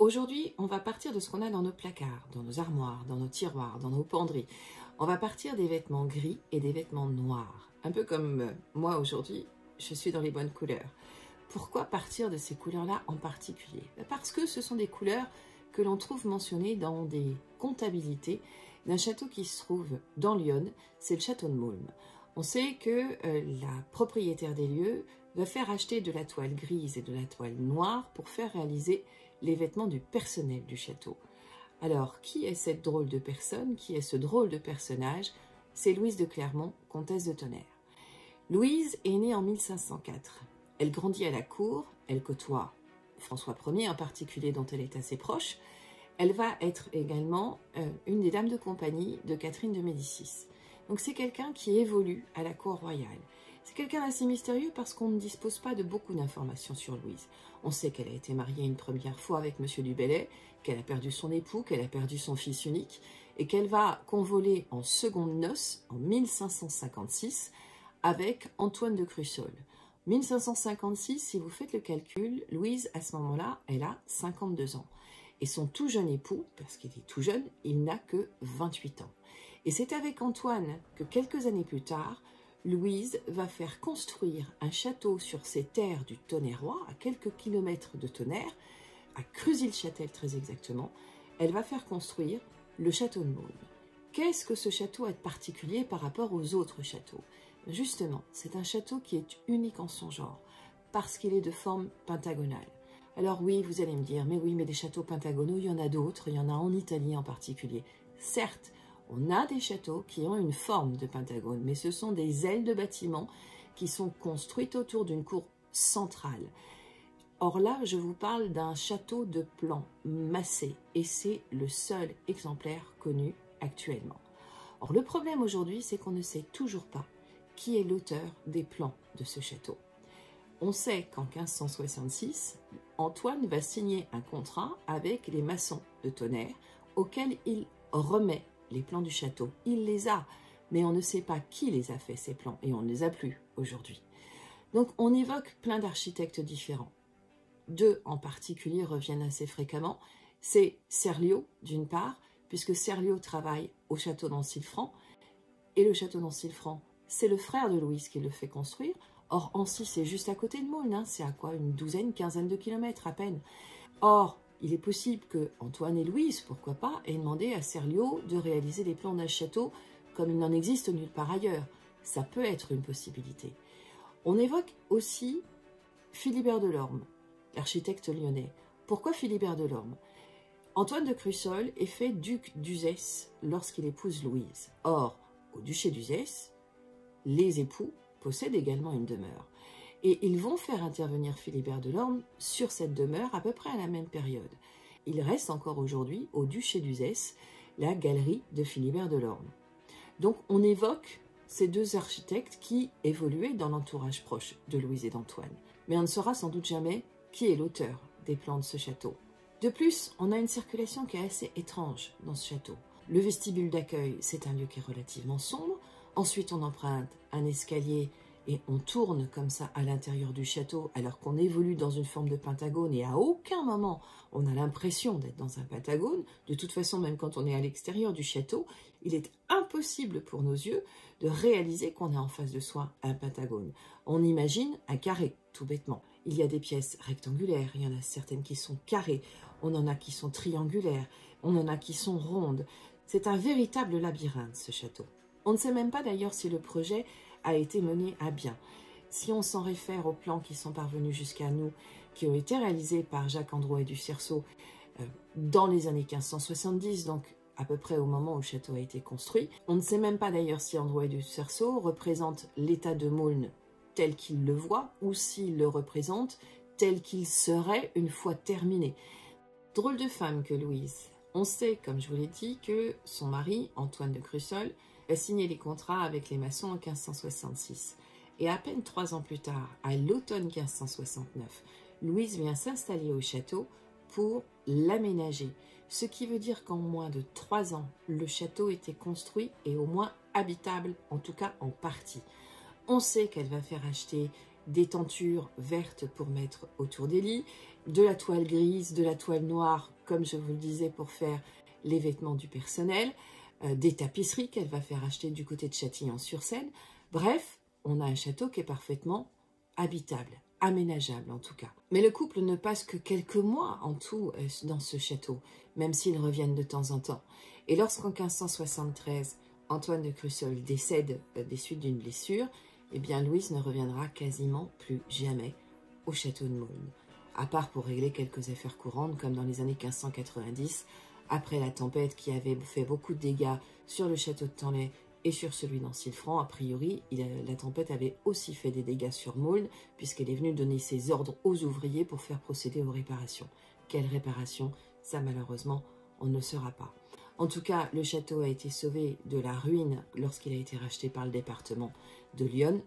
Aujourd'hui, on va partir de ce qu'on a dans nos placards, dans nos armoires, dans nos tiroirs, dans nos penderies. On va partir des vêtements gris et des vêtements noirs. Un peu comme moi aujourd'hui, je suis dans les bonnes couleurs. Pourquoi partir de ces couleurs-là en particulier? Parce que ce sont des couleurs que l'on trouve mentionnées dans des comptabilités d'un château qui se trouve dans l'Yonne, c'est le château de Maulne. On sait que la propriétaire des lieux va faire acheter de la toile grise et de la toile noire pour faire réaliser les vêtements du personnel du château. Alors, qui est cette drôle de personne? Qui est ce drôle de personnage? C'est Louise de Clermont, comtesse de Tonnerre. Louise est née en 1504. Elle grandit à la cour, elle côtoie François Ier en particulier, dont elle est assez proche. Elle va être également une des dames de compagnie de Catherine de Médicis. Donc c'est quelqu'un qui évolue à la cour royale. C'est quelqu'un d'assez mystérieux parce qu'on ne dispose pas de beaucoup d'informations sur Louise. On sait qu'elle a été mariée une première fois avec Monsieur du Bellay, qu'elle a perdu son époux, qu'elle a perdu son fils unique, et qu'elle va convoler en secondes noces en 1556 avec Antoine de Crussol. 1556, si vous faites le calcul, Louise, à ce moment-là, elle a 52 ans. Et son tout jeune époux, parce qu'il est tout jeune, il n'a que 28 ans. Et c'est avec Antoine que quelques années plus tard, Louise va faire construire un château sur ses terres du Tonnerrois, à quelques kilomètres de Tonnerre, à Cruzy-le-Châtel très exactement. Elle va faire construire le château de Maulne. Qu'est-ce que ce château a de particulier par rapport aux autres châteaux? Justement, c'est un château qui est unique en son genre, parce qu'il est de forme pentagonale. Alors oui, vous allez me dire, mais oui, mais des châteaux pentagonaux, il y en a d'autres, il y en a en Italie en particulier. Certes, on a des châteaux qui ont une forme de pentagone, mais ce sont des ailes de bâtiments qui sont construites autour d'une cour centrale. Or là, je vous parle d'un château de plan massé, et c'est le seul exemplaire connu actuellement. Or, le problème aujourd'hui, c'est qu'on ne sait toujours pas qui est l'auteur des plans de ce château. On sait qu'en 1566, Antoine va signer un contrat avec les maçons de Tonnerre, auquel il remet les plans du château. Il les a, mais on ne sait pas qui les a fait, ces plans, et on ne les a plus aujourd'hui. Donc on évoque plein d'architectes différents. Deux en particulier reviennent assez fréquemment. C'est Serlio, d'une part, puisque Serlio travaille au château d'Ancilfranc, et le château d'Ancilfranc, c'est le frère de Louise qui le fait construire. Or, Ancy, c'est juste à côté de Maulne, hein, c'est à quoi, une douzaine, quinzaine de kilomètres à peine. Or, il est possible que Antoine et Louise, pourquoi pas, aient demandé à Serlio de réaliser les plans d'un château comme il n'en existe nulle part ailleurs. Ça peut être une possibilité. On évoque aussi Philibert Delorme, l'architecte lyonnais. Pourquoi Philibert Delorme? Antoine de Crussol est fait duc d'Uzès lorsqu'il épouse Louise. Or, au duché d'Uzès, les époux possèdent également une demeure. Et ils vont faire intervenir Philibert Delorme sur cette demeure à peu près à la même période. Il reste encore aujourd'hui, au duché d'Uzès, la galerie de Philibert Delorme. Donc on évoque ces deux architectes qui évoluaient dans l'entourage proche de Louise et d'Antoine. Mais on ne saura sans doute jamais qui est l'auteur des plans de ce château. De plus, on a une circulation qui est assez étrange dans ce château. Le vestibule d'accueil, c'est un lieu qui est relativement sombre. Ensuite, on emprunte un escalier et on tourne comme ça à l'intérieur du château alors qu'on évolue dans une forme de pentagone et à aucun moment on a l'impression d'être dans un pentagone. De toute façon, même quand on est à l'extérieur du château, il est impossible pour nos yeux de réaliser qu'on a en face de soi un pentagone. On imagine un carré, tout bêtement. Il y a des pièces rectangulaires, il y en a certaines qui sont carrées, on en a qui sont triangulaires, on en a qui sont rondes. C'est un véritable labyrinthe, ce château. On ne sait même pas d'ailleurs si le projet a été mené à bien. Si on s'en réfère aux plans qui sont parvenus jusqu'à nous, qui ont été réalisés par Jacques Androuet du Cerceau dans les années 1570, donc à peu près au moment où le château a été construit, on ne sait même pas d'ailleurs si Androuet du Cerceau représente l'état de Maulne tel qu'il le voit ou s'il le représente tel qu'il serait une fois terminé. Drôle de femme que Louise. On sait, comme je vous l'ai dit, que son mari, Antoine de Crussol, a signé les contrats avec les maçons en 1566. Et à peine 3 ans plus tard, à l'automne 1569, Louise vient s'installer au château pour l'aménager. Ce qui veut dire qu'en moins de 3 ans, le château était construit et au moins habitable, en tout cas en partie. On sait qu'elle va faire acheter des tentures vertes pour mettre autour des lits, de la toile grise, de la toile noire, comme je vous le disais, pour faire les vêtements du personnel, des tapisseries qu'elle va faire acheter du côté de Châtillon-sur-Seine. Bref, on a un château qui est parfaitement habitable, aménageable en tout cas. Mais le couple ne passe que quelques mois en tout dans ce château, même s'ils reviennent de temps en temps. Et lorsqu'en 1573, Antoine de Crussol décède des suites d'une blessure, eh bien Louise ne reviendra quasiment plus jamais au château de Maulnes, à part pour régler quelques affaires courantes, comme dans les années 1590, après la tempête qui avait fait beaucoup de dégâts sur le château de Tenlay et sur celui d'Ancilfranc. A priori, la tempête avait aussi fait des dégâts sur Maulnes, puisqu'elle est venue donner ses ordres aux ouvriers pour faire procéder aux réparations. Quelles réparations? Ça, malheureusement, on ne saura pas. En tout cas, le château a été sauvé de la ruine lorsqu'il a été racheté par le département de Lyon,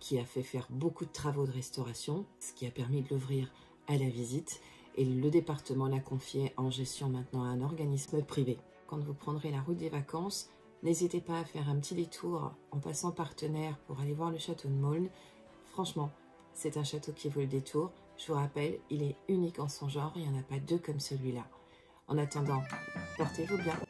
qui a fait faire beaucoup de travaux de restauration, ce qui a permis de l'ouvrir à la visite. Et le département l'a confié en gestion maintenant à un organisme privé. Quand vous prendrez la route des vacances, n'hésitez pas à faire un petit détour en passant par Tonnerre pour aller voir le château de Maulnes. Franchement, c'est un château qui vaut le détour. Je vous rappelle, il est unique en son genre, il n'y en a pas deux comme celui-là. En attendant, portez-vous bien.